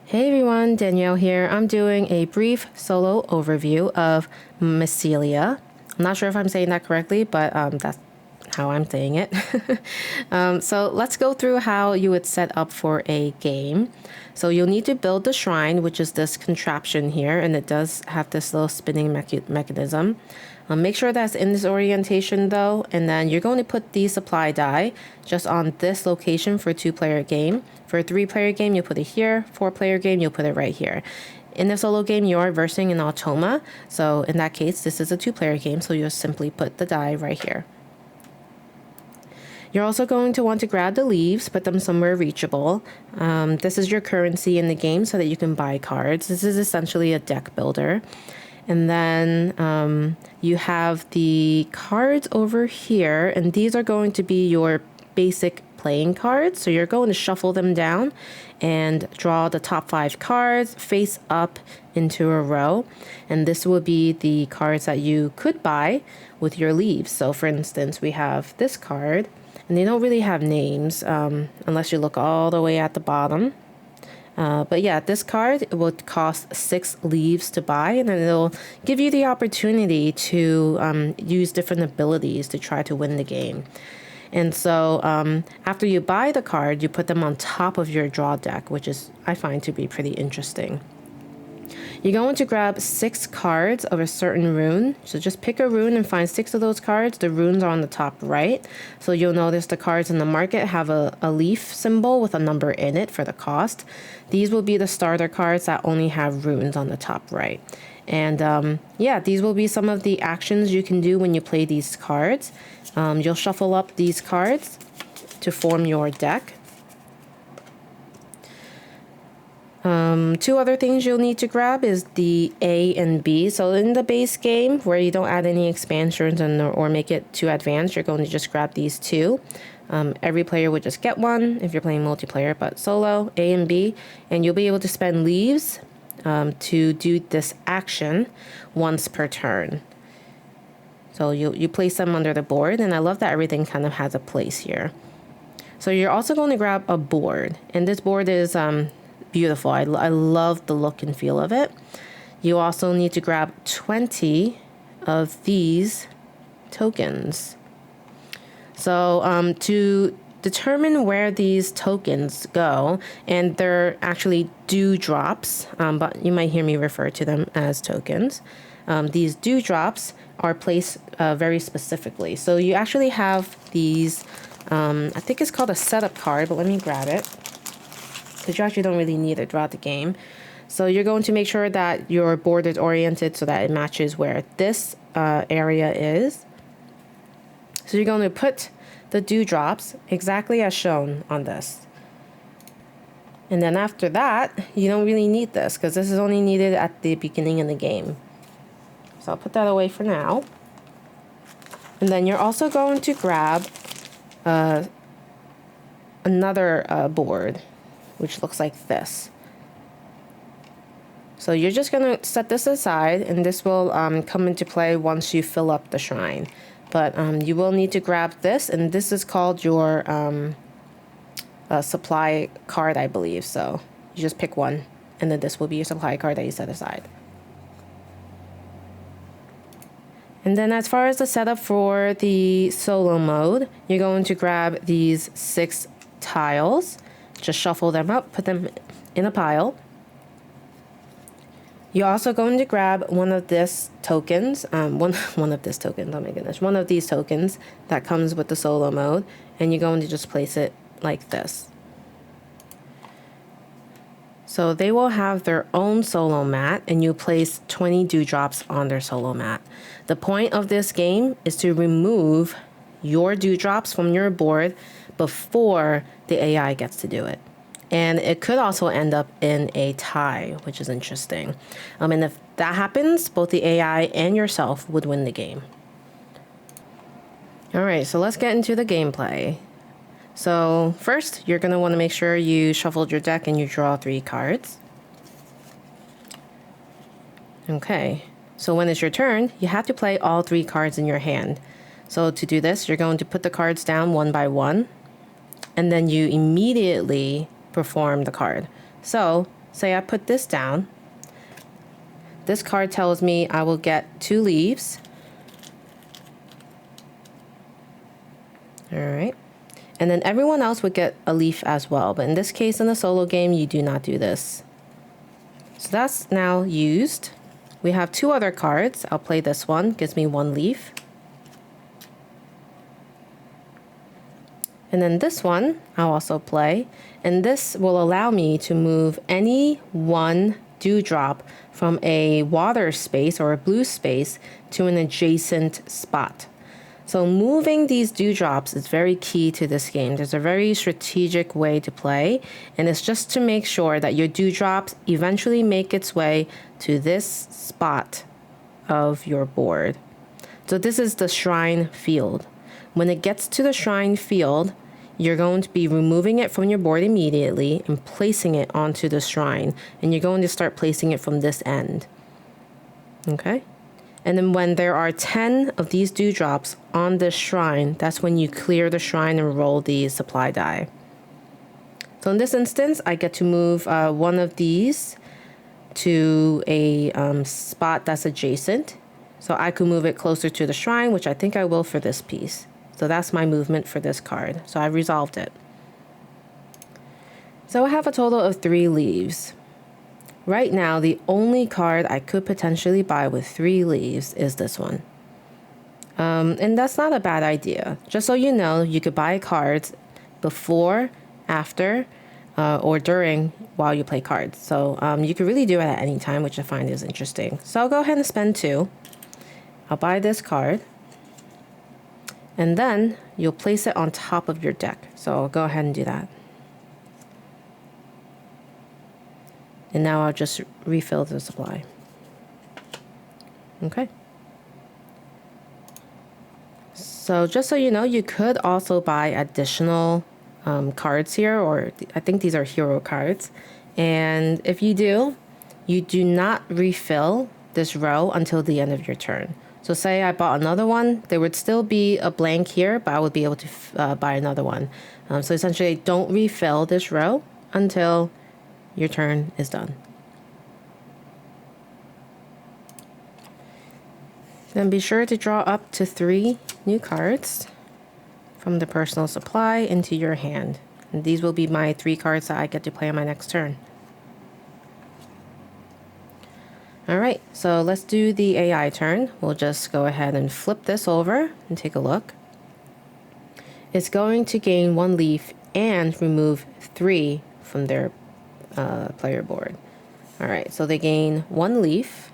Hey everyone, Danielle here. I'm doing a brief solo overview of Mycelia. I'm not sure if I'm saying that correctly, but that's how I'm saying it. So let's go through how you would set up for a game. So you'll need to build the shrine, which is this contraption here, and it does have this little spinning mechanism. Make sure that's in this orientation though, and then you're going to put the supply die just on this location for a 2-player game. For a 3-player game, you'll put it here. 4-player game, you'll put it right here. In the solo game, you are versing an automa, so in that case, this is a 2-player game, so you'll simply put the die right here. You're also going to want to grab the leaves, put them somewhere reachable. This is your currency in the game so that you can buy cards. This is essentially a deck builder. And then you have the cards over here, and these are going to be your basic playing cards. So you're going to shuffle them down and draw the top 5 cards face up into a row. And this will be the cards that you could buy with your leaves. So for instance, we have this card, and they don't really have names unless you look all the way at the bottom. But yeah, this card would cost 6 leaves to buy, and then it'll give you the opportunity to use different abilities to try to win the game. And so after you buy the card, you put them on top of your draw deck, which is I find to be pretty interesting. You're going to grab 6 cards of a certain rune. So just pick a rune and find 6 of those cards. The runes are on the top right. So you'll notice the cards in the market have a leaf symbol with a number in it for the cost. These will be the starter cards that only have runes on the top right. And yeah, these will be some of the actions you can do when you play these cards. You'll shuffle up these cards to form your deck. 2 other things you'll need to grab is the A and B. So in the base game, where you don't add any expansions or make it too advanced, you're going to just grab these 2. Every player would just get one if you're playing multiplayer, but solo, A and B. And you'll be able to spend leaves to do this action once per turn. So you place them under the board, and I love that everything kind of has a place here. So you're also going to grab a board, and this board is beautiful. I love the look and feel of it. You also need to grab 20 of these tokens. So to determine where these tokens go, and they're actually dewdrops, but you might hear me refer to them as tokens. These dewdrops are placed very specifically. So you actually have these, I think it's called a setup card, but let me grab it, because you actually don't really need it throughout the game. So you're going to make sure that your board is oriented so that it matches where this area is. So you're going to put the dewdrops exactly as shown on this. And then after that, you don't really need this, because this is only needed at the beginning of the game. So I'll put that away for now. And then you're also going to grab another board, which looks like this. So you're just going to set this aside, and this will come into play once you fill up the shrine. But you will need to grab this, and this is called your supply card, I believe. So you just pick one, and then this will be your supply card that you set aside. And then as far as the setup for the solo mode, you're going to grab these 6 tiles. Just shuffle them up, put them in a pile. You're also going to grab one of these tokens, one of these tokens, oh my goodness, one of these tokens that comes with the solo mode, and you're going to just place it like this. So they will have their own solo mat, and you place 20 dewdrops on their solo mat. The point of this game is to remove your dewdrops from your board before the AI gets to do it. And it could also end up in a tie, which is interesting. And if that happens, both the AI and yourself would win the game. All right, so let's get into the gameplay. So first, you're going to want to make sure you shuffled your deck and you draw 3 cards. Okay, so when it's your turn, you have to play all 3 cards in your hand. So to do this, you're going to put the cards down one by one, and then you immediately perform the card. So say I put this down. This card tells me I will get 2 leaves. All right. And then everyone else would get a leaf as well. But in this case, in the solo game, you do not do this. So that's now used. We have 2 other cards. I'll play this one. Gives me 1 leaf. And then this one I'll also play. And this will allow me to move any one dewdrop from a water space or a blue space to an adjacent spot. So moving these dewdrops is very key to this game. There's a very strategic way to play, and it's just to make sure that your dewdrops eventually make its way to this spot of your board. So this is the shrine field. When it gets to the shrine field, you're going to be removing it from your board immediately and placing it onto the shrine. And you're going to start placing it from this end. Okay? And then when there are 10 of these dewdrops on this shrine, that's when you clear the shrine and roll the supply die. So in this instance, I get to move one of these to a spot that's adjacent. So I could move it closer to the shrine, which I think I will for this piece. So that's my movement for this card. So I resolved it. So I have a total of 3 leaves. Right now, the only card I could potentially buy with 3 leaves is this one. And that's not a bad idea. Just so you know, you could buy cards before, after, or during while you play cards. So you could really do it at any time, which I find is interesting. So I'll go ahead and spend 2. I'll buy this card. And then you'll place it on top of your deck. So I'll go ahead and do that. And now I'll just refill the supply. Okay. So just so you know, you could also buy additional cards here, or I think these are hero cards. And if you do, you do not refill this row until the end of your turn. So say I bought another one, there would still be a blank here, but I would be able to buy another one. So essentially, don't refill this row until your turn is done. Then be sure to draw up to 3 new cards from the personal supply into your hand. And these will be my 3 cards that I get to play on my next turn. Alright, so let's do the AI turn. We'll just go ahead and flip this over and take a look. It's going to gain 1 leaf and remove 3 from their player board. Alright, so they gain 1 leaf.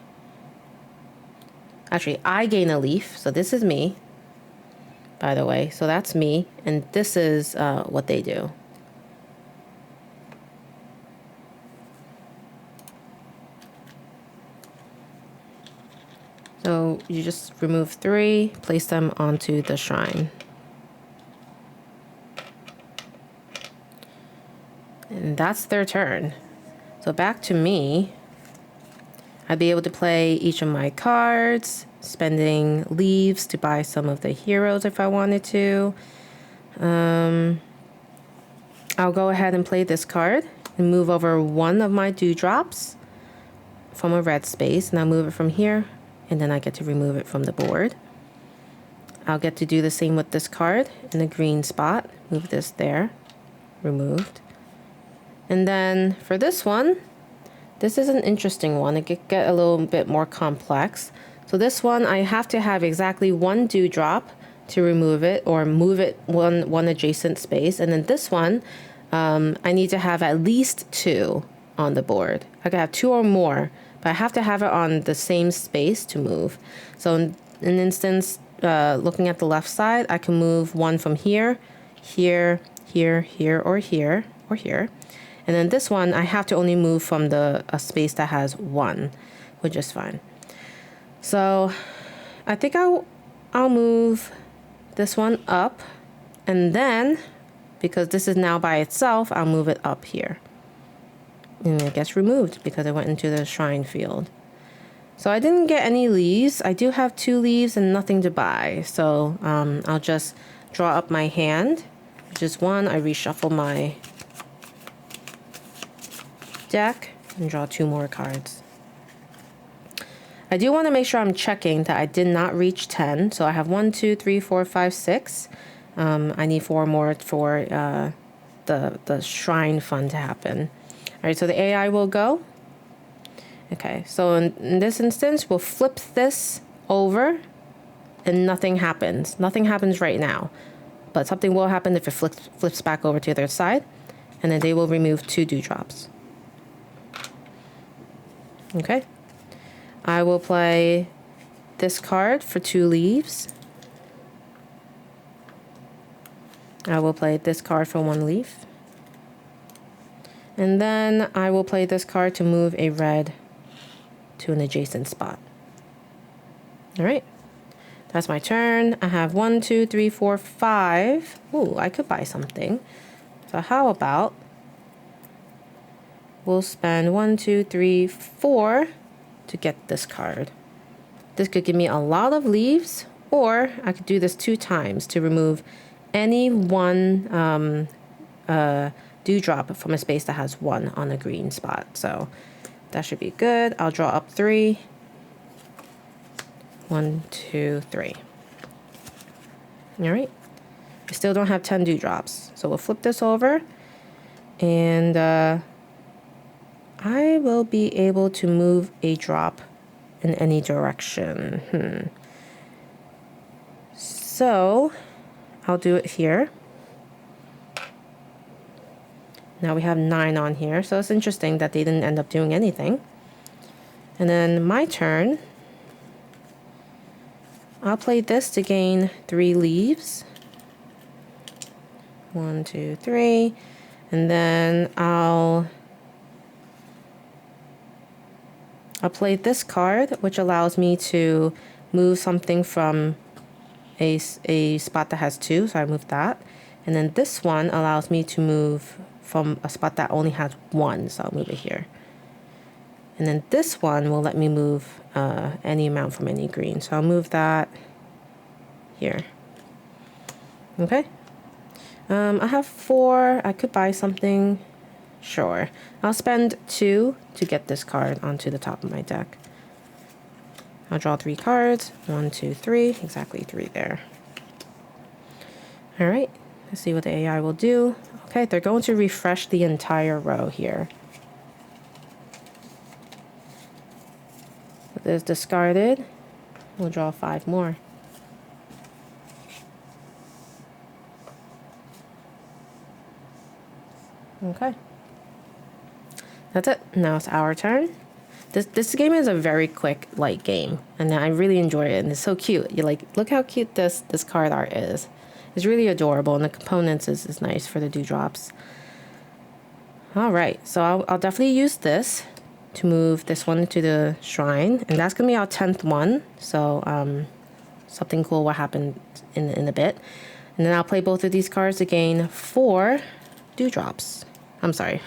Actually, I gain a leaf, so this is me, by the way. So that's me, and this is what they do. So you just remove 3, place them onto the shrine. And that's their turn. So back to me. I'd be able to play each of my cards, spending leaves to buy some of the heroes if I wanted to. I'll go ahead and play this card and move over 1 of my dewdrops from a red space, and I'll move it from here. And then I get to remove it from the board. I'll get to do the same with this card in the green spot. Move this there. Removed. And then for this one, this is an interesting one. It could get a little bit more complex. So this one, I have to have exactly 1 dewdrop to remove it or move it one adjacent space. And then this one, I need to have at least 2 on the board. I could have 2 or more, but I have to have it on the same space to move. So in an instance, looking at the left side, I can move 1 from here, here, here, here, or here, or here. And then this one, I have to only move from a space that has 1, which is fine. So I think I'll move this one up. And then, because this is now by itself, I'll move it up here. And it gets removed because it went into the shrine field. So I didn't get any leaves. I do have 2 leaves and nothing to buy. So I'll just draw up my hand, which is 1. I reshuffle my deck and draw 2 more cards. I do want to make sure I'm checking that I did not reach 10. So I have 1, 2, 3, 4, 5, 6. I need 4 more for the shrine fund to happen. All right, so the AI will go. Okay, so in this instance, we'll flip this over and nothing happens. Nothing happens right now, but something will happen if it flips back over to the other side, and then they will remove 2 dewdrops. Okay, I will play this card for 2 leaves. I will play this card for 1 leaf. And then I will play this card to move a red to an adjacent spot. All right, that's my turn. I have 1, 2, 3, 4, 5. Ooh, I could buy something. So how about we'll spend 1, 2, 3, 4 to get this card. This could give me a lot of leaves, or I could do this 2 times to remove any one dewdrop from a space that has 1 on a green spot. So that should be good. I'll draw up 3. 1, 2, 3. All right. I still don't have 10 dewdrops. So we'll flip this over, and I will be able to move a drop in any direction. So I'll do it here. Now we have 9 on here, so it's interesting that they didn't end up doing anything. And then my turn, I'll play this to gain 3 leaves. 1, 2, 3. And then I'll play this card, which allows me to move something from a spot that has 2, so I move that. And then this one allows me to move from a spot that only has 1, so I'll move it here. And then this one will let me move any amount from any green, so I'll move that here. Okay. I have 4. I could buy something. Sure. I'll spend 2 to get this card onto the top of my deck. I'll draw 3 cards. 1, 2, 3. Exactly 3 there. All right. Let's see what the AI will do. Okay, they're going to refresh the entire row here. This discarded. We'll draw 5 more. Okay. That's it. Now it's our turn. This game is a very quick, light game, and I really enjoy it, and it's so cute. You like, look how cute this card art is. It's really adorable, and the components is nice for the dewdrops. All right, so I'll definitely use this to move this one to the shrine, and that's gonna be our 10th one. So something cool will happen in a bit, and then I'll play both of these cards to gain 4 dewdrops. I'm sorry,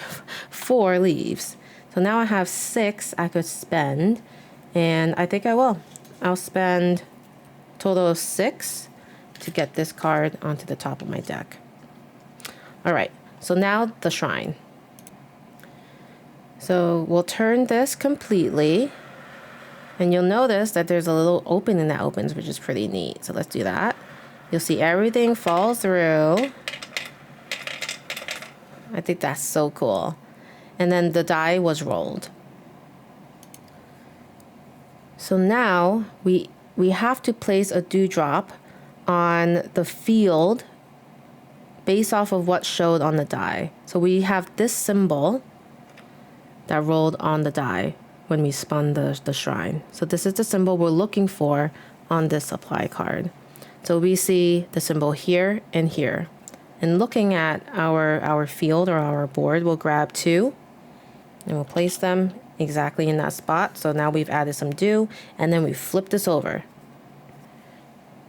4 leaves. So now I have 6 I could spend, and I think I will. I'll spend a total of 6 to get this card onto the top of my deck. All right, so now the shrine. So we'll turn this completely, and you'll notice that there's a little opening that opens, which is pretty neat. So let's do that. You'll see everything falls through. I think that's so cool. And then the die was rolled. So now we have to place a dewdrop on the field based off of what showed on the die. So we have this symbol that rolled on the die when we spun the shrine. So this is the symbol we're looking for on this supply card. So we see the symbol here and here. And looking at our field or our board, we'll grab 2 and we'll place them exactly in that spot. So now we've added some dew, and then we flip this over.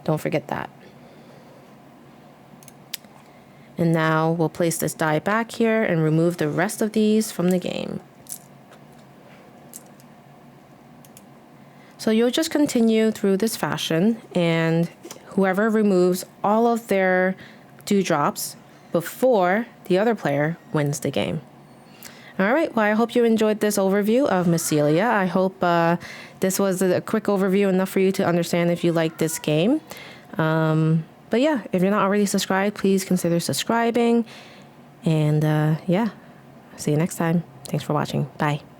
Don't forget that. And now we'll place this die back here and remove the rest of these from the game. So you'll just continue through this fashion, and whoever removes all of their dewdrops before the other player wins the game. All right. Well, I hope you enjoyed this overview of Mycelia. I hope this was a quick overview enough for you to understand if you like this game. But yeah, if you're not already subscribed, please consider subscribing. And yeah, see you next time. Thanks for watching. Bye.